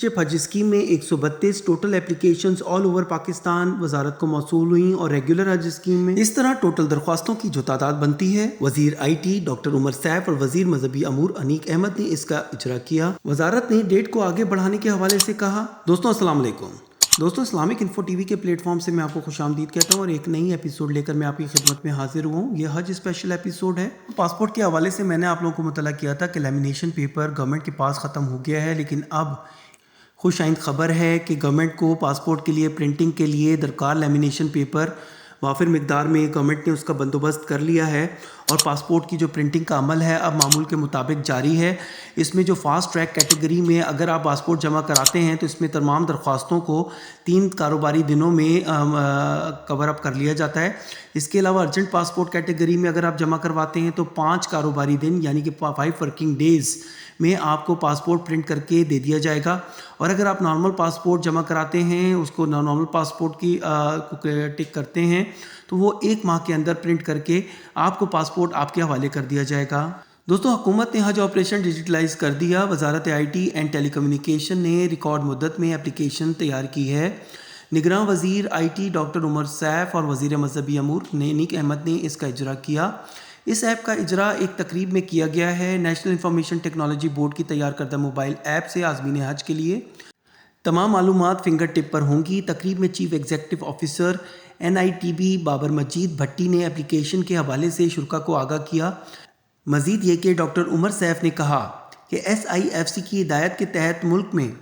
Ship हज scheme में 132 total applications all over Pakistan वजारत को मौसूल हुई और रेगुलर हज स्कीम में इस तरह टोटल दरख्वास्तों की जो तादाद बनती है। वजीर IT डॉक्टर उमर सैफ और वजीर मजहबी अमूर अनीक अहमद ने इसका इजरा किया। वजारत ने डेट को आगे बढ़ाने के हवाले से कहा। दोस्तों अस्सलाम वालेकुम। दोस्तों इस्लामिक इन्फो टीवी के प्लेटफॉर्म से मैं आपको खुशामदीद कहता हूँ और एक नई एपिसोड लेकर मैं आपकी खिदमत में हाजिर हुआ हूँ। ये हज स्पेशल एपिसोड है। पासपोर्ट के हवाले से मैंने आप लोगों को मुतला किया था कि लैमिनेशन पेपर गवर्नमेंट के पास ख़त्म हो गया है, लेकिन अब खुश आइंद ख़बर है कि गवर्नमेंट को पासपोर्ट के लिए प्रिंटिंग के लिए दरकार लैमिनेशन पेपर वाफिर मिकदार में गवर्नमेंट ने उसका बंदोबस्त कर लिया है और पासपोर्ट की जो प्रिंटिंग का अमल है अब मामूल के मुताबिक जारी है। इसमें जो फास्ट ट्रैक कैटेगरी में अगर आप पासपोर्ट जमा कराते हैं तो इसमें तमाम दरख्वास्तों को 3 कारोबारी दिनों में कवर अप कर लिया जाता है। इसके अलावा अर्जेंट पासपोर्ट कैटेगरी में अगर आप जमा करवाते हैं तो 5 कारोबारी दिन यानी कि 5 वर्किंग डेज़ में आपको पासपोर्ट प्रिंट करके दे दिया जाएगा। और अगर आप नॉर्मल पासपोर्ट जमा कराते हैं, उसको नॉर्मल पासपोर्ट की टिक करते हैं, तो वो 1 माह के अंदर प्रिंट करके आपको पासपोर्ट आपके हवाले कर दिया जाएगा। दोस्तों हुकूमत ने हज ऑपरेशन डिजिटलाइज कर दिया। वजारत IT एंड टेलीकम्युनिकेशन ने रिकॉर्ड मुद्दत में एप्लीकेशन तैयार की है। निगरान वजीर IT डॉक्टर उमर सैफ और वजीर मजहबी अमूर अनीक अहमद ने इसका इजरा किया। इस ऐप का इजरा एक तकरीब में किया गया है। नेशनल इंफॉर्मेशन टेक्नोलॉजी बोर्ड की तैयार करदा मोबाइल ऐप से आज़मीन हज के लिए तमाम मालूमात फिंगर टिप पर होंगी। तकरीब में chief executive officer NITB Babar Majeed Bhatti ने एप्लीकेशन के हवाले से शुरा को आगाह किया। मजीद ये कि डॉक्टर उमर सैफ ने कहा कि SIFC की हिदायत के तहत मुल्क में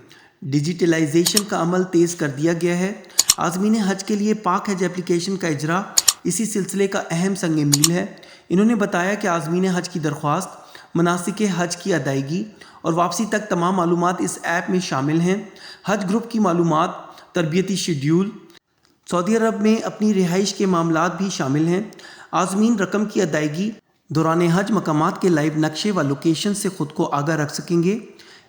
डिजिटलाइजेशन का अमल तेज़ कर दिया गया है। आज़मीन हज के लिए पाक हज एप्लीकेशन का इजरा इसी सिलसिले का अहम संग मील है। इन्होंने बताया कि आज़मीन हज की दरख्वास्त, मनासिक हज की अदायगी और वापसी तक तमाम मालूमात इस ऐप में शामिल हैं। हज ग्रुप की मालूमात, तरबियती शेड्यूल, सऊदी अरब में अपनी रिहाइश के मामलात भी शामिल हैं। आज़मीन रकम की अदायगी, दौरान हज मकामात के लाइव नक्शे व लोकेशन से ख़ुद को आगाह रख सकेंगे।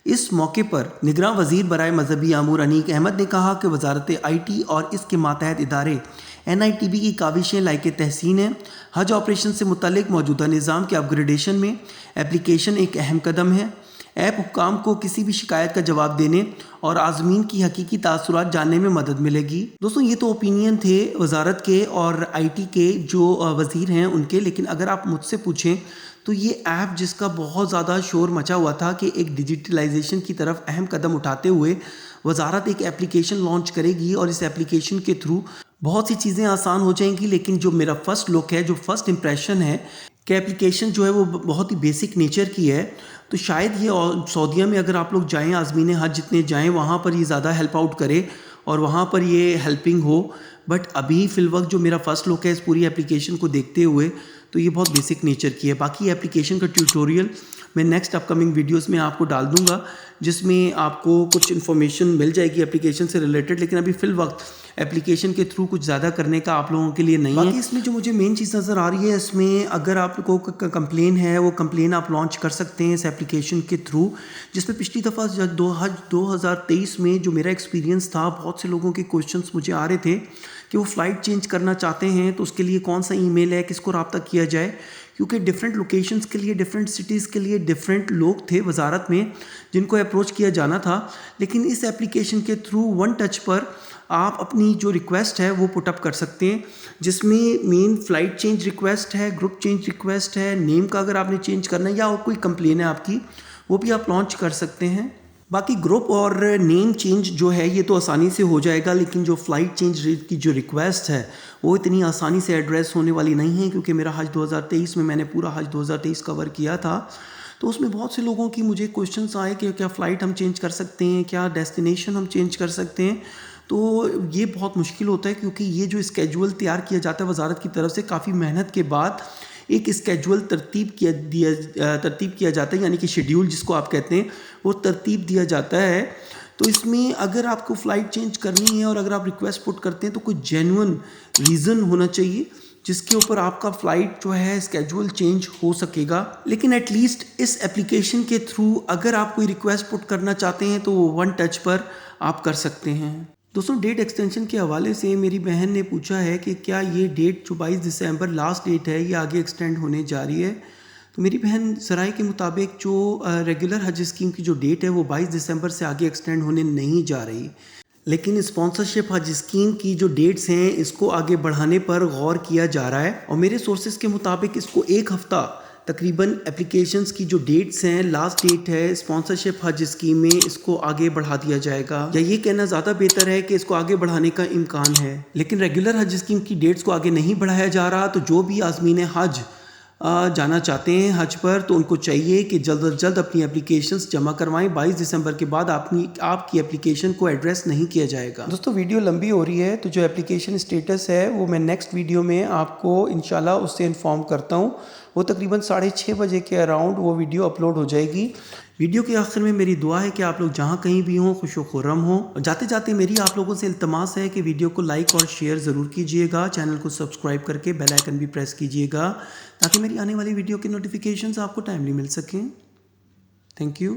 इस मौके पर निगरान वज़ीर बराए मजहबी अमूर अनीक अहमद ने कहा कि वजारत IT और इसके मातहत इदारे NITB की काविशें लायक तहसीन हैं। हज ऑपरेशन से मुतल्लिक मौजूदा निज़ाम के अपग्रेडेशन में एप्लीकेशन एक अहम कदम है। ऐप हुक्काम को किसी भी शिकायत का जवाब देने और आज़मीन की हकीकी तासुरात जानने में मदद मिलेगी। दोस्तों ये तो ओपिनियन थे वजारत के और IT के जो वज़ीर हैं उनके, लेकिन अगर आप मुझसे पूछें तो ये ऐप जिसका बहुत ज़्यादा शोर मचा हुआ था कि एक डिजिटलाइजेशन की तरफ अहम कदम उठाते हुए वजारत एक एप्लीकेशन लॉन्च करेगी और इस एप्लीकेशन के थ्रू बहुत सी चीज़ें आसान हो जाएंगी। लेकिन जो मेरा फर्स्ट लुक है, जो फर्स्ट इंप्रेशन है कि एप्लीकेशन जो है वो बहुत ही बेसिक नेचर की है, तो शायद ये सऊदीया में अगर आप लोग जाएँ, आज़मीन हज जितने जाएँ वहाँ पर ये ज़्यादा हेल्प आउट करे और वहाँ पर ये हेल्पिंग हो। बट अभी फ़िलवक्त जो मेरा फर्स्ट लुक है इस पूरी एप्लीकेशन को देखते हुए तो ये बहुत बेसिक नेचर की है। बाकी एप्लीकेशन का ट्यूटोरियल मैं नेक्स्ट अपकमिंग वीडियोस में आपको डाल दूंगा, जिसमें आपको कुछ इन्फॉर्मेशन मिल जाएगी एप्लीकेशन से रिलेटेड। लेकिन अभी फ़िल वक्त एप्लीकेशन के थ्रू कुछ ज़्यादा करने का आप लोगों के लिए नहीं है। इसमें जो मुझे मेन चीज़ नज़र आ रही है, इसमें अगर आपको कंप्लेन है वो कंप्लेन आप लॉन्च कर सकते हैं इस एप्लीकेशन के थ्रू, जिसमें पिछली दफ़ा 2023 में जो मेरा एक्सपीरियंस था, बहुत से लोगों के क्वेश्चंस मुझे आ रहे थे कि वो फ़्लाइट चेंज करना चाहते हैं तो उसके लिए कौन सा ईमेल है, किसको रब्ता किया जाए, क्योंकि डिफरेंट लोकेशंस के लिए, डिफरेंट सिटीज़ के लिए डिफरेंट लोग थे वजारत में जिनको अप्रोच किया जाना था। लेकिन इस एप्लीकेशन के थ्रू वन टच पर आप अपनी जो रिक्वेस्ट है वो पुटअप कर सकते हैं, जिसमें मेन फ़्लाइट चेंज रिक्वेस्ट है, ग्रुप चेंज रिक्वेस्ट है, नेम का अगर आपने चेंज करना है या और कोई कंप्लेन है आपकी, वो भी आप लॉन्च कर सकते हैं। बाकी ग्रुप और नेम चेंज जो है ये तो आसानी से हो जाएगा, लेकिन जो फ़्लाइट चेंज की जो रिक्वेस्ट है वो इतनी आसानी से एड्रेस होने वाली नहीं है, क्योंकि मेरा हज 2023 में मैंने पूरा हज 2023 कवर किया था। तो उसमें बहुत से लोगों की मुझे क्वेश्चंस आए कि क्या फ़्लाइट हम चेंज कर सकते हैं, क्या डेस्टिनेशन हम चेंज कर सकते हैं। तो ये बहुत मुश्किल होता है, क्योंकि ये जो स्केड्यूल तैयार किया जाता है वजारत की तरफ से, काफ़ी मेहनत के बाद एक स्केड्यूल तरतीब किया जाता है, यानी कि शेड्यूल जिसको आप कहते हैं, वो तरतीब दिया जाता है। तो इसमें अगर आपको फ़्लाइट चेंज करनी है और अगर आप रिक्वेस्ट पुट करते हैं तो कोई जेन्युइन रीज़न होना चाहिए जिसके ऊपर आपका फ़्लाइट जो है स्केड्यूल चेंज हो सकेगा। लेकिन एटलीस्ट इस एप्लीकेशन के थ्रू अगर आप कोई रिक्वेस्ट पुट करना चाहते हैं तो वो वन टच पर आप कर सकते हैं। दोस्तों डेट एक्सटेंशन के हवाले से मेरी बहन ने पूछा है कि क्या ये डेट जो 22 दिसंबर लास्ट डेट है ये आगे एक्सटेंड होने जा रही है। تو میری بہن ذرائع کے مطابق جو ریگولر حج اسکیم کی جو ڈیٹ ہے وہ 22 دسمبر سے آگے ایکسٹینڈ ہونے نہیں جا رہی، لیکن اسپانسرشپ حج اسکیم کی جو ڈیٹس ہیں اس کو آگے بڑھانے پر غور کیا جا رہا ہے، اور میرے سورسز کے مطابق اس کو ایک ہفتہ تقریباً اپلیکیشنز کی جو ڈیٹس ہیں، لاسٹ ڈیٹ ہے اسپانسرشپ حج اسکیم میں، اس کو آگے بڑھا دیا جائے گا، یا یہ کہنا زیادہ بہتر ہے کہ اس کو آگے بڑھانے کا امکان ہے۔ لیکن ریگولر حج اسکیم کی ڈیٹس کو آگے نہیں بڑھایا جا رہا، تو جو بھی عازمین حج جانا چاہتے ہیں حج پر تو ان کو چاہیے کہ جلد از جلد اپنی اپلیکیشنز جمع کروائیں۔ 22 دسمبر کے بعد آپ کی اپلیکیشن کو ایڈریس نہیں کیا جائے گا۔ دوستو ویڈیو لمبی ہو رہی ہے، تو جو اپلیکیشن اسٹیٹس ہے وہ میں نیکسٹ ویڈیو میں آپ کو انشاءاللہ اس سے انفارم کرتا ہوں، وہ تقریباً 6:30 بجے کے اراؤنڈ وہ ویڈیو اپلوڈ ہو جائے گی۔ ویڈیو کے آخر میں میری دعا ہے کہ آپ لوگ جہاں کہیں بھی ہوں خوش و خرم ہوں، اور جاتے جاتے میری آپ لوگوں سے التماس ہے کہ ویڈیو کو لائک اور شیئر ضرور کیجئے گا، چینل کو سبسکرائب کر کے بیل آئیکن بھی پریس کیجئے گا تاکہ میری آنے والی ویڈیو کے نوٹیفیکیشنز آپ کو ٹائملی مل سکیں۔ Thank you.